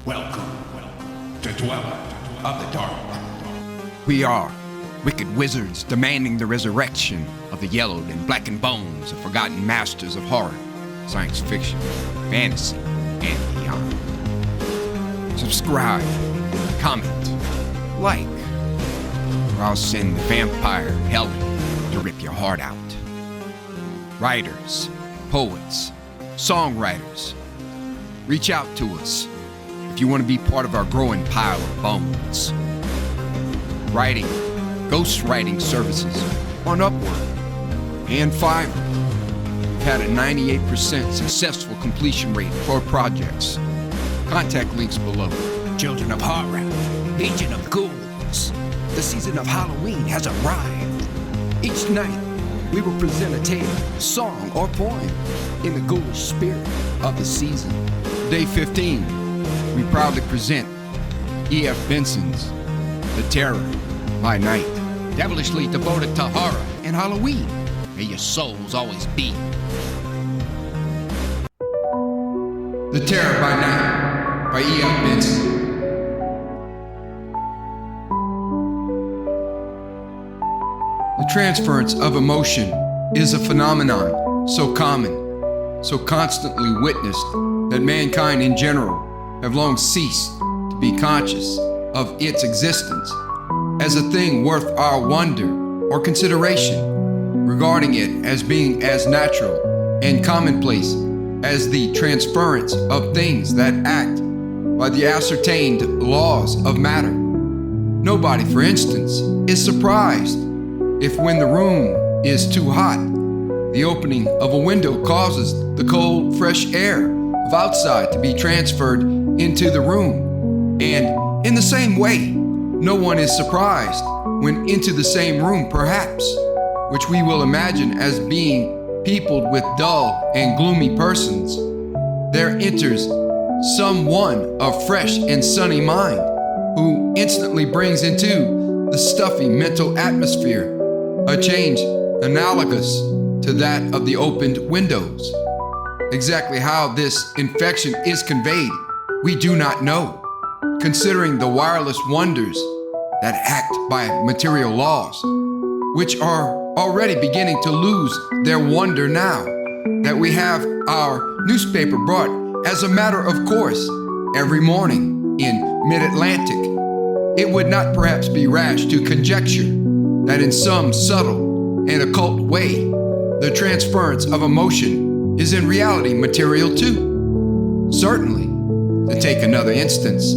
Welcome to Dweller of the Dark. We are wicked wizards demanding the resurrection of the yellowed and blackened bones of forgotten masters of horror, science fiction, fantasy, and beyond. Subscribe, comment, like, or I'll send the vampire Helen to rip your heart out. Writers, poets, songwriters, reach out to us if you want to be part of our growing pile of bones. Writing, ghostwriting services on Upwork and Fiverr. We've had a 98% successful completion rate for projects. Contact links below. Children of horror, legion of ghouls. The season of Halloween has arrived. Each night, we will present a tale, song, or poem in the ghoulish spirit of the season. Day 15, we proudly present E.F. Benson's The Terror by Night. Devilishly devoted to horror and Halloween. May your souls always be. The Terror by Night by E.F. Benson. The transference of emotion is a phenomenon so common, so constantly witnessed, that mankind in general have long ceased to be conscious of its existence as a thing worth our wonder or consideration, regarding it as being as natural and commonplace as the transference of things that act by the ascertained laws of matter. Nobody, for instance, is surprised if when the room is too hot, the opening of a window causes the cold, fresh air of outside to be transferred into the room. And in the same way, no one is surprised when into the same room, perhaps, which we will imagine as being peopled with dull and gloomy persons, there enters someone of fresh and sunny mind, who instantly brings into the stuffy mental atmosphere a change analogous to that of the opened windows. Exactly how this infection is conveyed, we do not know, considering the wireless wonders that act by material laws, which are already beginning to lose their wonder now that we have our newspaper brought as a matter of course every morning in mid-Atlantic. It would not perhaps be rash to conjecture that in some subtle and occult way, the transference of emotion is in reality material too. Certainly, to take another instance,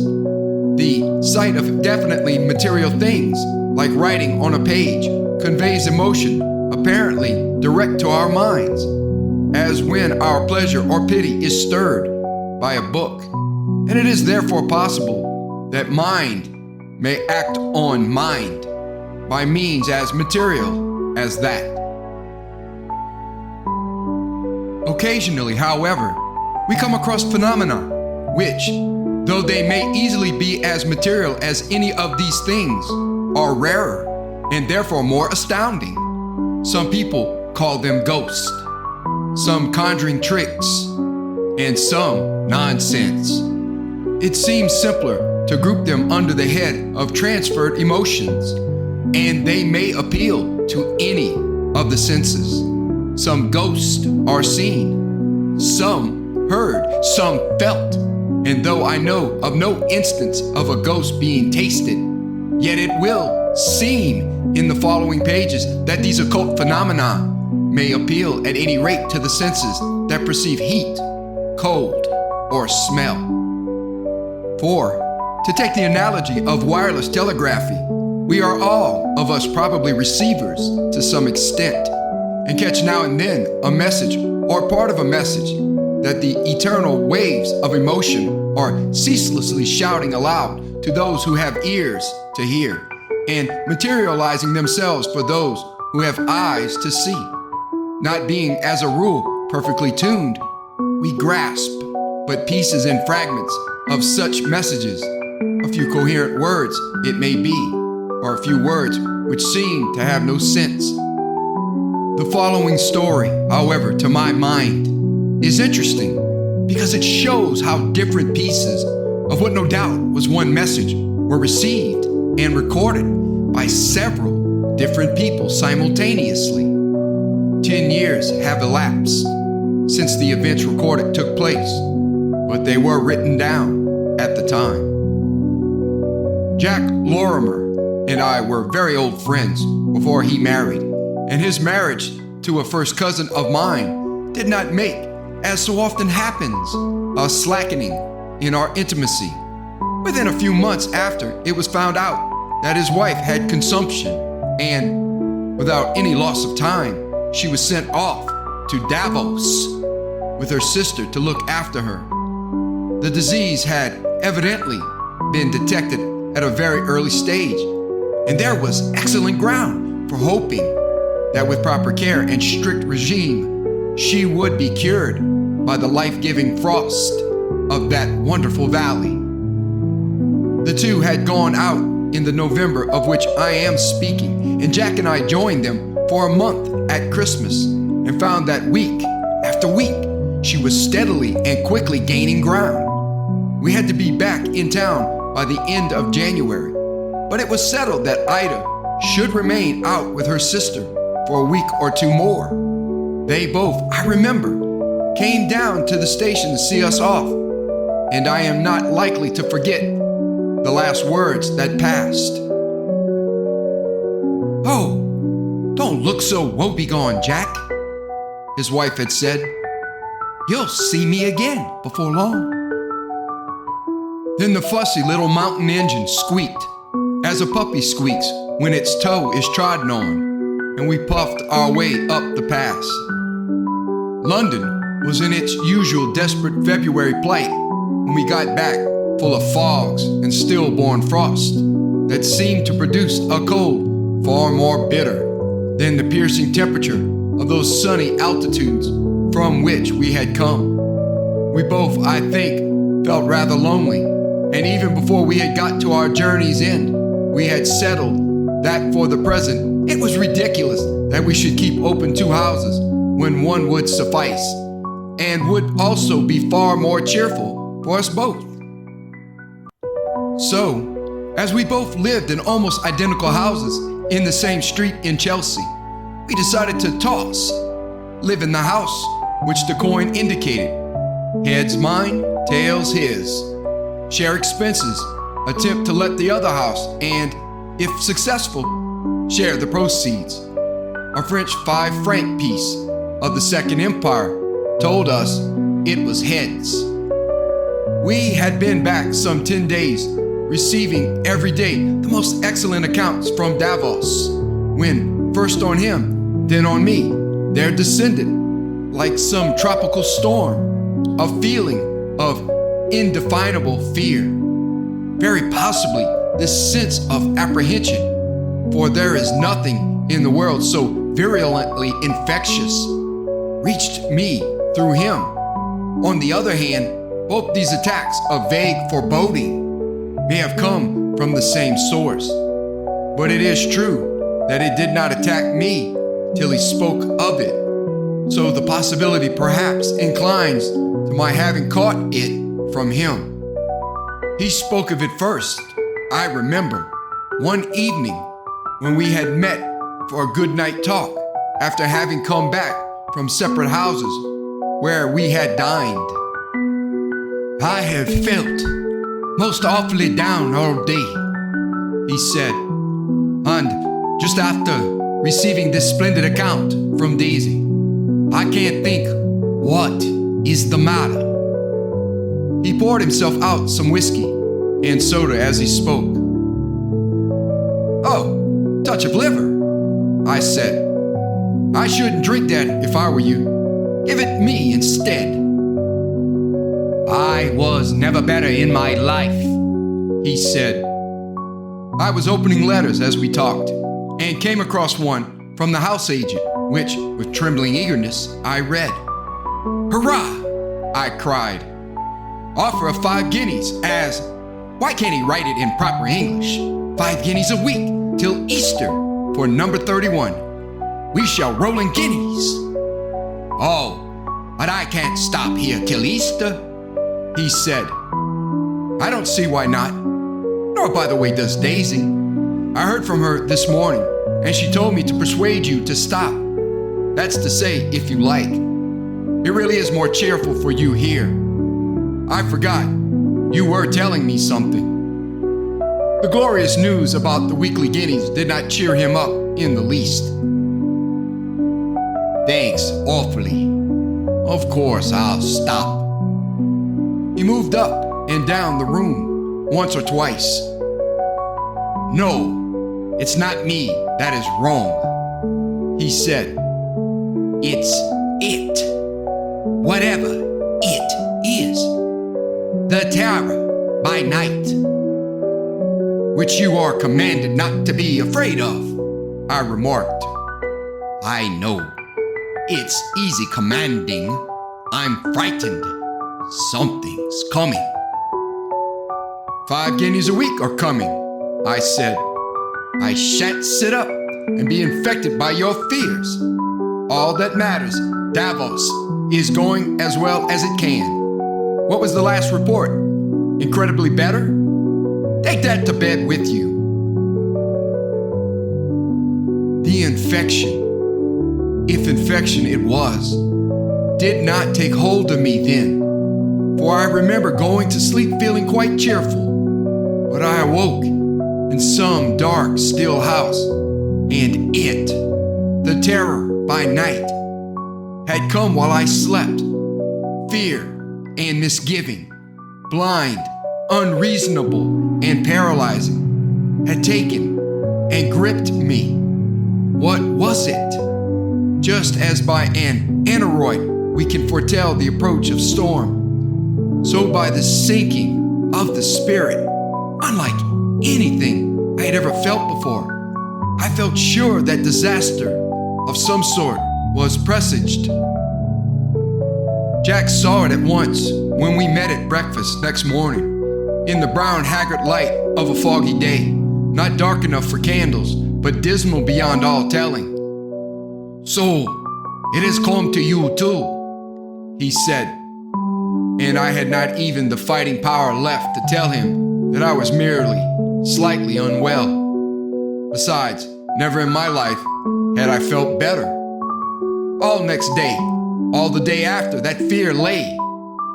the sight of definitely material things, like writing on a page, conveys emotion apparently direct to our minds, as when our pleasure or pity is stirred by a book. And it is therefore possible that mind may act on mind by means as material as that. Occasionally, however, we come across phenomena which, though they may easily be as material as any of these things, are rarer and therefore more astounding. Some people call them ghosts, some conjuring tricks, and some nonsense. It seems simpler to group them under the head of transferred emotions, and they may appeal to any of the senses. Some ghosts are seen, some heard, some felt, and though I know of no instance of a ghost being tasted, yet it will seem in the following pages that these occult phenomena may appeal at any rate to the senses that perceive heat, cold, or smell. For, to take the analogy of wireless telegraphy, we are all of us probably receivers to some extent, and catch now and then a message or part of a message that the eternal waves of emotion are ceaselessly shouting aloud to those who have ears to hear, and materializing themselves for those who have eyes to see. Not being, as a rule, perfectly tuned, we grasp but pieces and fragments of such messages, a few coherent words, it may be, or a few words which seem to have no sense. The following story, however, to my mind, is interesting because it shows how different pieces of what no doubt was one message were received and recorded by several different people simultaneously. 10 years have elapsed since the events recorded took place, but they were written down at the time. Jack Lorimer and I were very old friends before he married, and his marriage to a first cousin of mine did not make, as so often happens, a slackening in our intimacy. Within a few months after, it was found out that his wife had consumption, and without any loss of time, she was sent off to Davos with her sister to look after her. The disease had evidently been detected at a very early stage, and there was excellent ground for hoping that with proper care and strict regime, she would be cured by the life-giving frost of that wonderful valley. The two had gone out in the November of which I am speaking, and Jack and I joined them for a month at Christmas and found that week after week, she was steadily and quickly gaining ground. We had to be back in town by the end of January, but it was settled that Ida should remain out with her sister for a week or two more. They both, I remember, came down to the station to see us off, and I am not likely to forget the last words that passed. "Oh, don't look so woebegone, Jack," his wife had said. "You'll see me again before long." Then the fussy little mountain engine squeaked, as a puppy squeaks when its toe is trodden on, and we puffed our way up the pass. London was in its usual desperate February plight when we got back, full of fogs and stillborn frost that seemed to produce a cold far more bitter than the piercing temperature of those sunny altitudes from which we had come. We both, I think, felt rather lonely, and even before we had got to our journey's end, we had settled that for the present it was ridiculous that we should keep open two houses when one would suffice, and would also be far more cheerful for us both. So, as we both lived in almost identical houses in the same street in Chelsea, we decided to toss, live in the house which the coin indicated, heads mine, tails his, share expenses, attempt to let the other house, and, if successful, share the proceeds. A French 5-franc piece of the Second Empire told us it was heads. We had been back some 10 days, receiving every day the most excellent accounts from Davos, when, first on him, then on me, there descended, like some tropical storm, a feeling of indefinable fear. Very possibly this sense of apprehension, for there is nothing in the world so virulently infectious, reached me through him. On the other hand, both these attacks of vague foreboding may have come from the same source, but it is true that it did not attack me till he spoke of it, so the possibility perhaps inclines to my having caught it from him. He spoke of it first, I remember, one evening when we had met for a good night talk after having come back from separate houses where we had dined. "I have felt most awfully down all day," he said, "and just after receiving this splendid account from Daisy, I can't think what is the matter." He poured himself out some whiskey and soda as he spoke. "Oh, touch of liver," I said. "I shouldn't drink that if I were you. Give it me instead." "I was never better in my life," he said. I was opening letters as we talked, and came across one from the house agent, which, with trembling eagerness, I read. "Hurrah!" I cried. "Offer of 5 guineas as, why can't he write it in proper English? 5 guineas a week till Easter for number 31. We shall roll in guineas." "Oh, but I can't stop here till Easter," he said. I don't see why not. Nor, by the way, does Daisy. I heard from her this morning, and she told me to persuade you to stop. That's to say, if you like. It really is more cheerful for you here. I forgot. You were telling me something. The glorious news about the weekly guineas did not cheer him up in the least. Thanks, awfully. Of course, I'll stop. He moved up and down the room once or twice. No, it's not me that is wrong, he said. It's it. Whatever it is. The terror by night, which you are commanded not to be afraid of, I remarked. I know. It's easy commanding. I'm frightened. Something's coming. 5 guineas a week are coming, I said. I shan't sit up and be infected by your fears. All that matters, Davos is going as well as it can. What was the last report? Incredibly better? Take that to bed with you. The infection, if infection it was, did not take hold of me then, for I remember going to sleep feeling quite cheerful. But I awoke in some dark, still house, and it, the terror by night, had come while I slept. Fear and misgiving, blind, unreasonable, and paralyzing, had taken and gripped me. What was it? Just as by an aneroid we can foretell the approach of storm, so by the sinking of the spirit, unlike anything I had ever felt before, I felt sure that disaster of some sort was presaged. Jack saw it at once when we met at breakfast next morning, in the brown, haggard light of a foggy day, not dark enough for candles, but dismal beyond all telling. So, it has come to you too, he said, and I had not even the fighting power left to tell him that I was merely slightly unwell. Besides, never in my life had I felt better. All next day, all the day after, that fear lay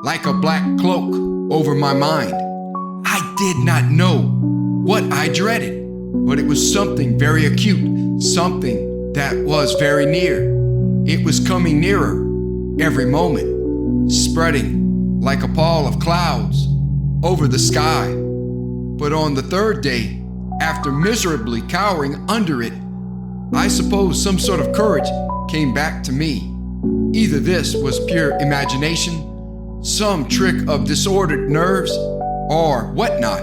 like a black cloak over my mind. I did not know what I dreaded, but it was something very acute, something that was very near. It was coming nearer every moment, spreading like a pall of clouds over the sky. But on the 3rd day, after miserably cowering under it, I suppose some sort of courage came back to me. Either this was pure imagination, some trick of disordered nerves, or whatnot,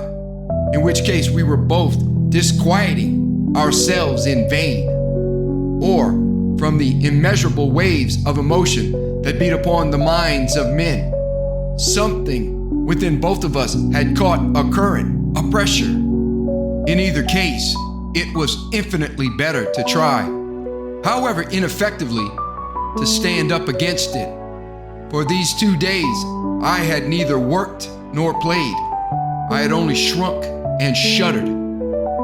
in which case we were both disquieting ourselves in vain, or from the immeasurable waves of emotion that beat upon the minds of men. Something within both of us had caught a current, a pressure. In either case, it was infinitely better to try, however ineffectively, to stand up against it. For these 2 days, I had neither worked nor played. I had only shrunk and shuddered.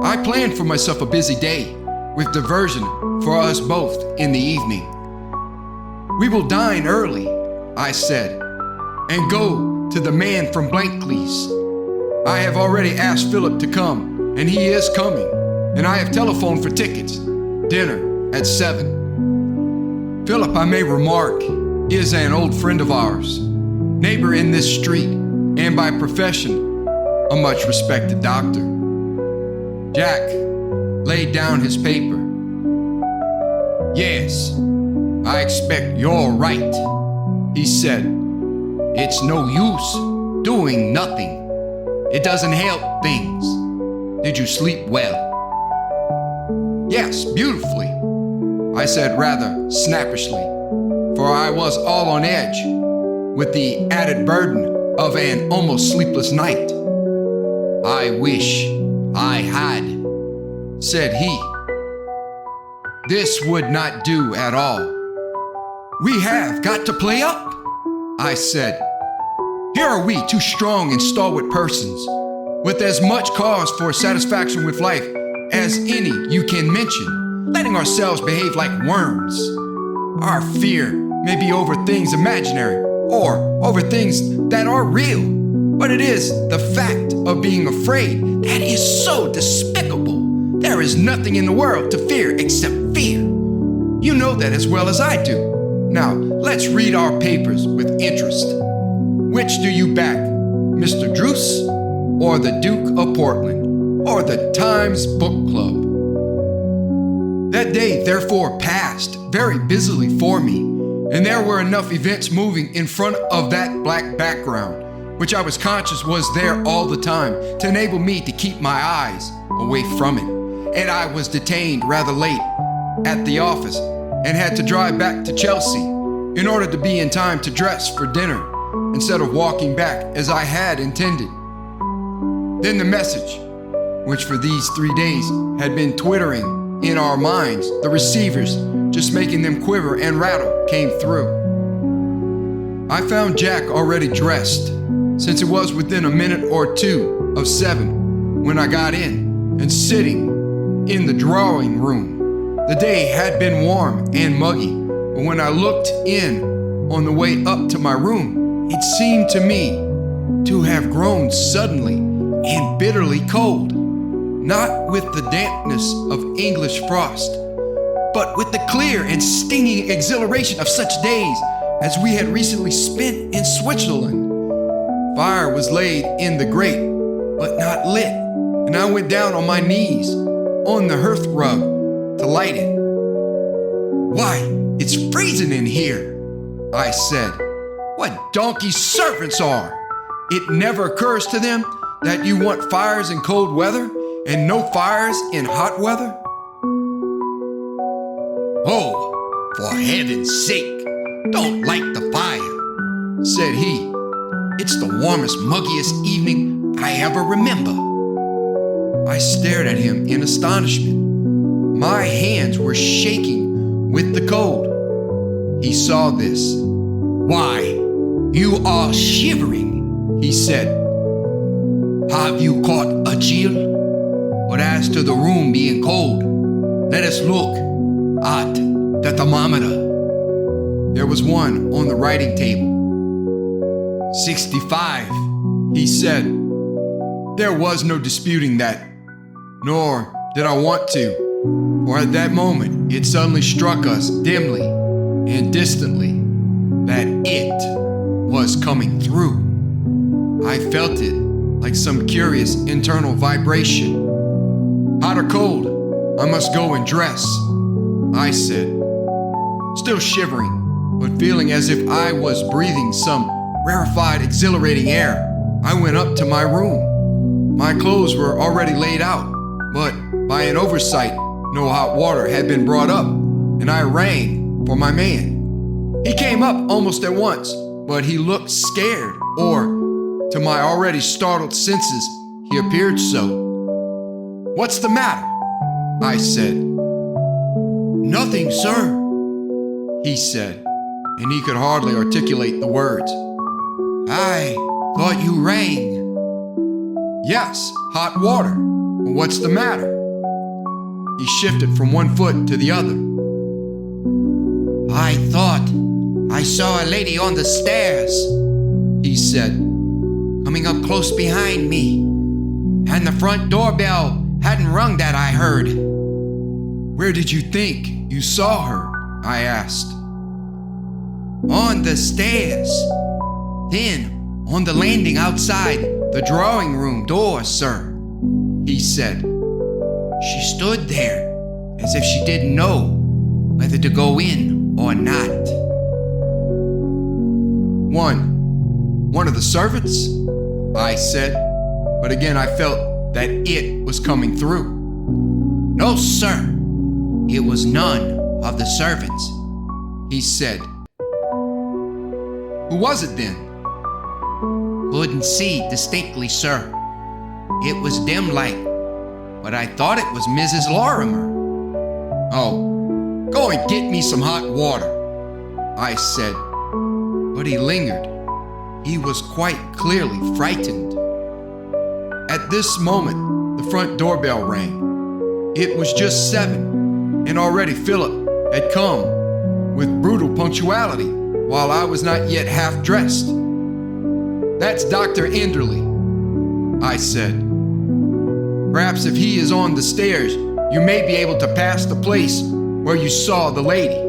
I planned for myself a busy day, with diversion for us both in the evening. We will dine early, I said, and go to the man from Blankley's. I have already asked Philip to come, and he is coming, and I have telephoned for tickets. Dinner at 7. Philip, I may remark, is an old friend of ours, neighbor in this street, and by profession, a much respected doctor. Jack laid down his paper. Yes, I expect you're right, he said. It's no use doing nothing. It doesn't help things. Did you sleep well? Yes, beautifully, I said rather snappishly, for I was all on edge with the added burden of an almost sleepless night. I wish I had, said he. This would not do at all. We have got to play up, I said. Here are we, two strong and stalwart persons, with as much cause for satisfaction with life as any you can mention, letting ourselves behave like worms. Our fear may be over things imaginary or over things that are real, but it is the fact of being afraid that is so despicable. There is nothing in the world to fear except fear. You know that as well as I do. Now, let's read our papers with interest. Which do you back, Mr. Druce, or the Duke of Portland, or the Times Book Club? That day, therefore, passed very busily for me, and there were enough events moving in front of that black background, which I was conscious was there all the time, to enable me to keep my eyes away from it. And I was detained rather late at the office and had to drive back to Chelsea in order to be in time to dress for dinner instead of walking back as I had intended. Then the message, which for these 3 days had been twittering in our minds, the receivers just making them quiver and rattle, came through. I found Jack already dressed, since it was within a minute or two of 7 when I got in, and sitting in the drawing room. The day had been warm and muggy, but when I looked in on the way up to my room, it seemed to me to have grown suddenly and bitterly cold, not with the dampness of English frost, but with the clear and stinging exhilaration of such days as we had recently spent in Switzerland. Fire was laid in the grate, but not lit, and I went down on my knees on the hearth rug to light it. "Why, it's freezing in here," I said. "What donkey servants are! It never occurs to them that you want fires in cold weather and no fires in hot weather?" "Oh, for heaven's sake, don't light the fire," said he. "It's the warmest, muggiest evening I ever remember." I stared at him in astonishment. My hands were shaking with the cold. He saw this. "Why, you are shivering," he said. "Have you caught a chill? But as to the room being cold, let us look at the thermometer." There was one on the writing table. 65, he said. There was no disputing that, nor did I want to, for at that moment it suddenly struck us dimly and distantly that it was coming through. I felt it like some curious internal vibration. "Hot or cold, I must go and dress," I said, still shivering, but feeling as if I was breathing some rarefied, exhilarating air. I went up to my room. My clothes were already laid out, but by an oversight, no hot water had been brought up, and I rang for my man. He came up almost at once, but he looked scared, or, to my already startled senses, he appeared so. "What's the matter?" I said. "Nothing, sir," he said, and he could hardly articulate the words. "I thought you rang." "Yes, hot water. What's the matter?" He shifted from one foot to the other. "I thought I saw a lady on the stairs," he said, "coming up close behind me, and the front doorbell hadn't rung that I heard." "Where did you think you saw her?" I asked. "On the stairs. Then on the landing outside the drawing room door, sir," he said. "She stood there as if she didn't know whether to go in or not." One of the servants?" I said, but again I felt that it was coming through. "No, sir, it was none of the servants," he said. "Who was it then?" "Couldn't see distinctly, sir. It was dim light, but I thought it was Mrs. Lorimer." "Oh, go and get me some hot water," I said, but he lingered. he was quite clearly frightened. At this moment, the front doorbell rang. It was just 7, and already Philip had come with brutal punctuality while I was not yet half dressed. "That's Dr. Enderley," I said. "Perhaps if he is on the stairs, you may be able to pass the place where you saw the lady."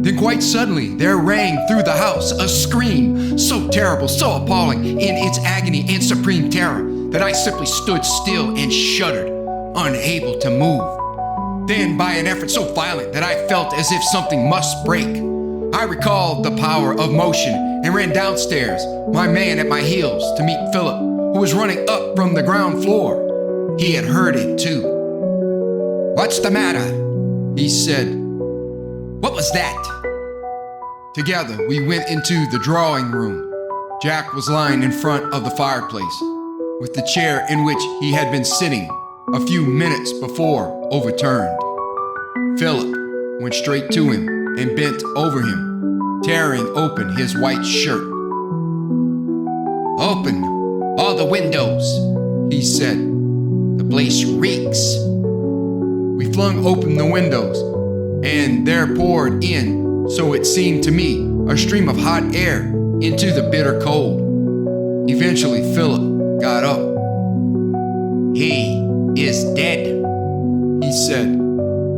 Then quite suddenly, there rang through the house a scream so terrible, so appalling in its agony and supreme terror that I simply stood still and shuddered, unable to move. Then, by an effort so violent that I felt as if something must break, I recalled the power of motion and ran downstairs, my man at my heels, to meet Philip, who was running up from the ground floor. He had heard it too. "What's the matter?" he said. "What was that?" Together, we went into the drawing room. Jack was lying in front of the fireplace, with the chair in which he had been sitting a few minutes before overturned. Philip went straight to him and bent over him, tearing open his white shirt. "Open all the windows," he said. "The place reeks." We flung open the windows, and there poured in, so it seemed to me, a stream of hot air into the bitter cold. Eventually, Philip got up. "He is dead," he said.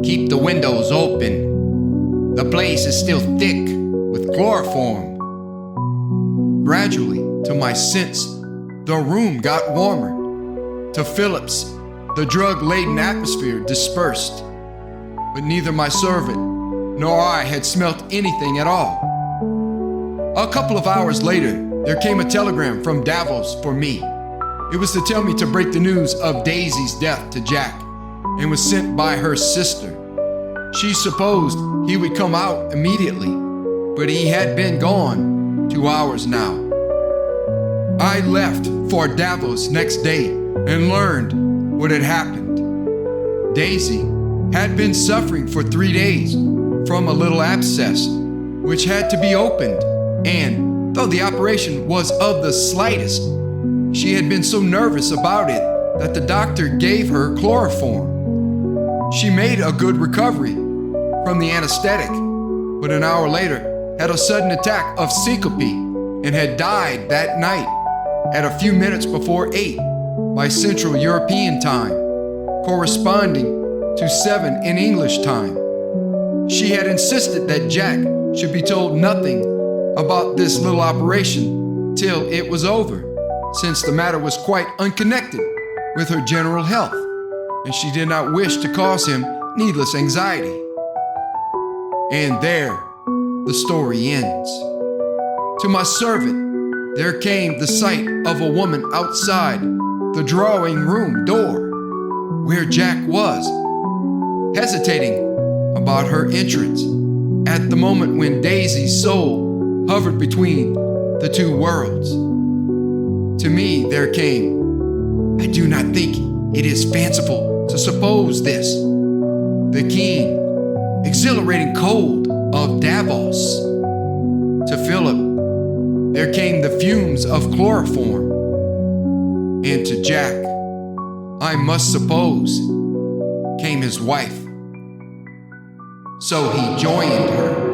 "Keep the windows open. The place is still thick with chloroform." Gradually, to my sense, the room got warmer. To Philip's, the drug-laden atmosphere dispersed. But neither my servant nor I had smelt anything at all. A couple of hours later, there came a telegram from Davos for me. It was to tell me to break the news of Daisy's death to Jack, and was sent by her sister. She supposed he would come out immediately, but he had been gone 2 hours now. I left for Davos next day and learned what had happened. Daisy had been suffering for 3 days from a little abscess, which had to be opened, and though the operation was of the slightest, she had been so nervous about it that the doctor gave her chloroform. She made a good recovery from the anesthetic, but an hour later had a sudden attack of syncope and had died that night at a few minutes before 8 by Central European time, corresponding to 7 in English time. She had insisted that Jack should be told nothing about this little operation till it was over, since the matter was quite unconnected with her general health, and she did not wish to cause him needless anxiety. And there, the story ends. To my servant, there came the sight of a woman outside the drawing room door, where Jack was, hesitating about her entrance at the moment when Daisy's soul hovered between the two worlds. To me, there came, "I do not think it is fanciful to suppose this," the keen, exhilarating cold of Davos. To Philip, there came the fumes of chloroform. And to Jack, I must suppose, came his wife. So he joined her.